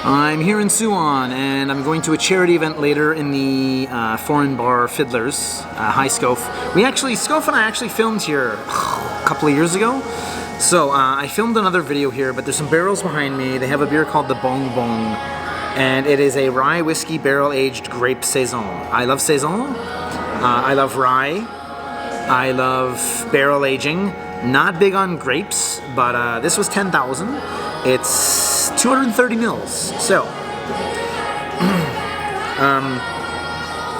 I'm here in SUWON, and I'm going to a charity event later in the Foreign Bar Fiddlers. Hi, Scof. Scof and I actually filmed here a couple of years ago. So I filmed another video here, but there's some barrels behind me. They have a beer called the Bong Bong, and it is a rye whiskey barrel-aged grape saison. I love saison. I love rye. I love barrel aging. Not big on grapes, but this was 10,000. It's 230 mils. So,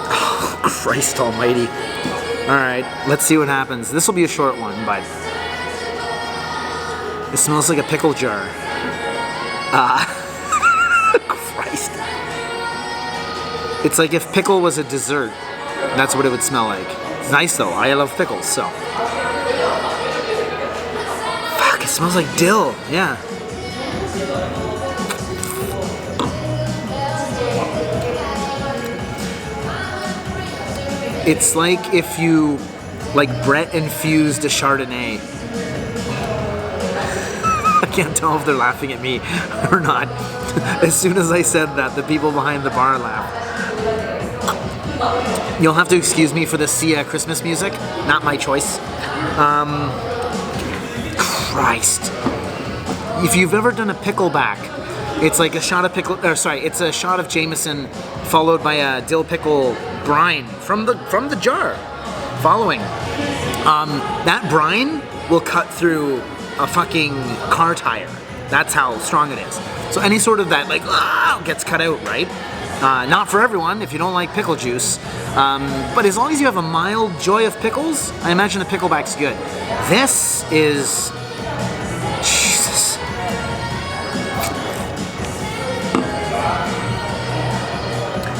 oh, Christ almighty. Alright, let's see what happens. This will be a short one, but it smells like a pickle jar. Christ. It's like if pickle was a dessert, that's what it would smell like. It's nice though, I love pickles, so. Fuck, it smells like dill, yeah. It's like if you, Brett infused a Chardonnay. I can't tell if they're laughing at me or not. As soon as I said that, the people behind the bar laughed. You'll have to excuse me for the Sia Christmas music. Not my choice. Christ. If you've ever done a pickleback, it's like a shot of it's a shot of Jameson followed by a dill pickle brine from the jar. Following. That brine will cut through a fucking car tire. That's how strong it is. So any sort of that, gets cut out, right? Not for everyone, if you don't like pickle juice. But as long as you have a mild joy of pickles, I imagine a pickleback's good. This is... Jesus.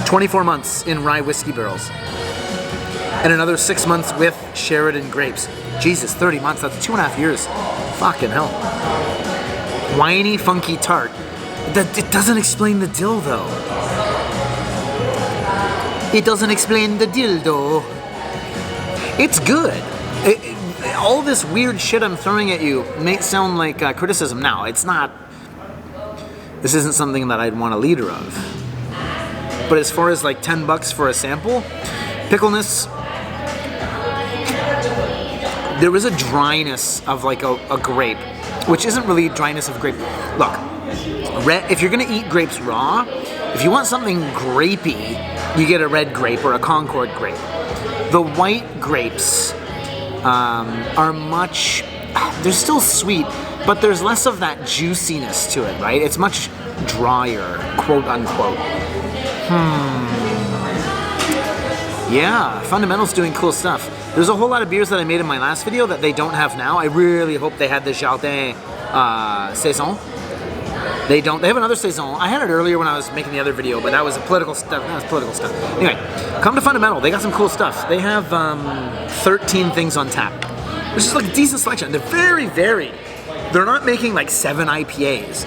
"24 months in rye whiskey barrels. And another 6 months with Sheridan grapes." Jesus, 30 months, that's 2.5 years. Fucking hell. Winey, funky tart. It doesn't explain the dill, though. It doesn't explain the dildo. It's good. All this weird shit I'm throwing at you may sound like criticism. Now, it's not. This isn't something that I'd want a liter of. But as far as $10 for a sample, pickleness, there is a dryness of a grape, which isn't really dryness of grape. Look, if you're gonna eat grapes raw, if you want something grapey, you get a red grape or a Concord grape. The white grapes are much, they're still sweet, but there's less of that juiciness to it, right? It's much drier, quote unquote. Yeah, Fundamental's doing cool stuff. There's a whole lot of beers that I made in my last video that they don't have now. I really hope they had the Jardin Saison. They don't. They have another Saison. I had it earlier when I was making the other video, but that was political stuff. Anyway, come to Fundamental. They got some cool stuff. They have 13 things on tap, which is a decent selection. They're very varied. They're not making 7 IPAs.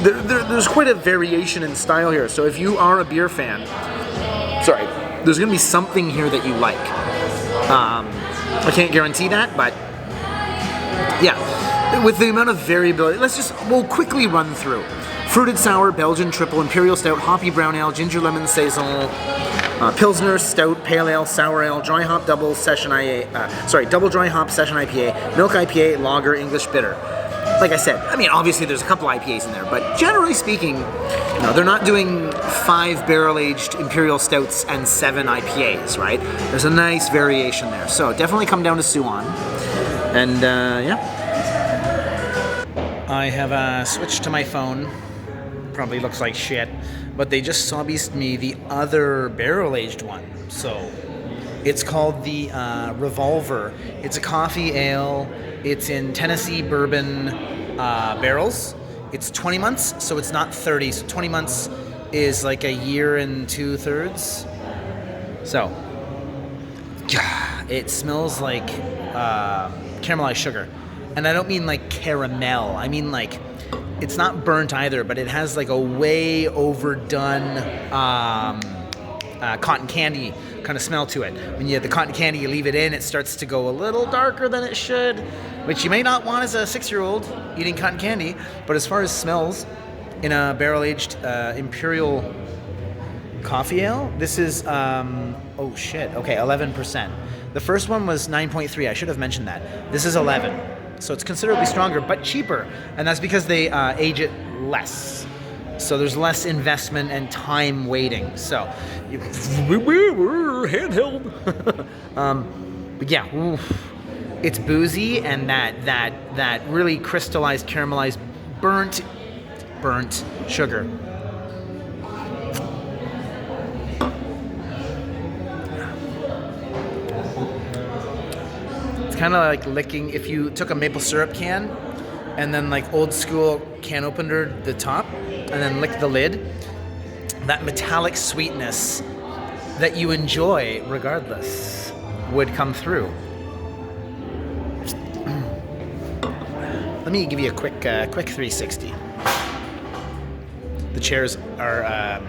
There's quite a variation in style here. So if you are a beer fan, there's going to be something here that you like. I can't guarantee that, but yeah. With the amount of variability, we'll quickly run through. Fruited sour, Belgian triple, imperial stout, hoppy brown ale, ginger lemon saison, pilsner, stout, pale ale, sour ale, dry hop double session double dry hop session IPA, milk IPA, lager, English bitter. Like I said, obviously there's a couple IPAs in there, but generally speaking, they're not doing 5 barrel-aged imperial stouts and 7 IPAs, right? There's a nice variation there. So definitely come down to SUWON. And yeah. I have switched to my phone. Probably looks like shit, but they just saw-beasted me the other barrel-aged one. So it's called the Revolver. It's a coffee ale. It's in Tennessee bourbon barrels. It's 20 months, so it's not 30. So 20 months is a year and 2/3. So, it smells like caramelized sugar. And I don't mean caramel. I mean it's not burnt either, but it has a way overdone cotton candy kind of smell to it. When you have the cotton candy, you leave it in, it starts to go a little darker than it should, which you may not want as a 6-year-old eating cotton candy. But as far as smells, in a barrel-aged Imperial coffee ale. This is, oh shit, okay, 11%. The first one was 9.3, I should have mentioned that. This is 11, so it's considerably stronger, but cheaper, and that's because they age it less. So there's less investment and time waiting. So, handheld. But yeah, oof. It's boozy, and that really crystallized, caramelized, burnt sugar. It's kind of like licking if you took a maple syrup can and then like old school can opener the top and then lick the lid. That metallic sweetness that you enjoy regardless would come through. Let me give you a quick 360. The chairs are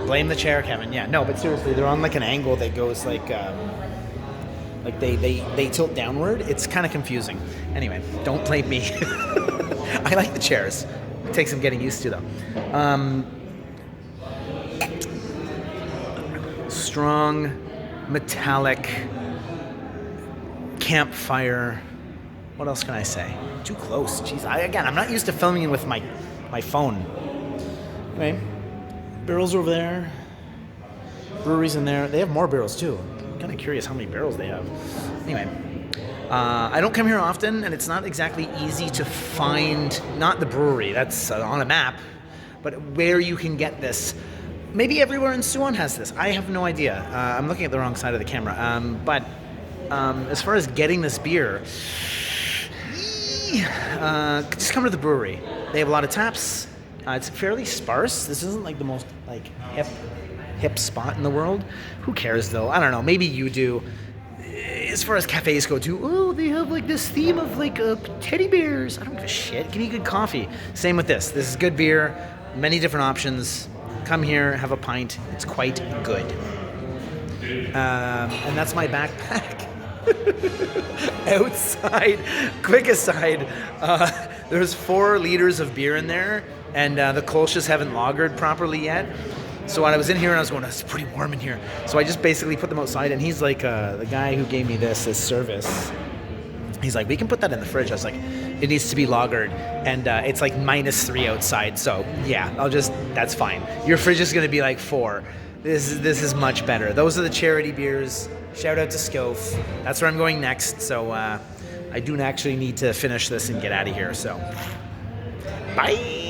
blame the chair, Kevin. Yeah, no, but seriously, they're on like an angle that goes like they tilt downward. It's kind of confusing. Anyway, don't blame me. I like the chairs. It takes some getting used to though. Strong, metallic, campfire. What else can I say? Too close. Jeez, I'm not used to filming with my phone. Anyway, barrels over there. Breweries in there. They have more barrels too. I'm kind of curious how many barrels they have. Anyway, I don't come here often, and it's not exactly easy to find, not the brewery, that's on a map, but where you can get this. Maybe everywhere in SUWON has this. I have no idea. I'm looking at the wrong side of the camera. But as far as getting this beer, just come to the brewery. They have a lot of taps. It's fairly sparse. This isn't like the most like hip spot in the world. Who cares though? I don't know. Maybe you do. As far as cafes go too, oh, they have like this theme of like teddy bears. I don't give a shit. Give me good coffee. Same with this. This is good beer. Many different options. Come here, have a pint. It's quite good. And that's my backpack. Outside, quick aside, there's 4 liters of beer in there, and the Kolsch's haven't lagered properly yet. So when I was in here and I was going, it's pretty warm in here. So I just basically put them outside, and he's like, the guy who gave me this service, he's like, we can put that in the fridge. I was like, it needs to be lagered, and it's like -3 outside. So yeah, that's fine. Your fridge is gonna be like 4. This is much better. Those are the charity beers. Shout out to Scof. That's where I'm going next. So I do actually need to finish this and get out of here. So bye.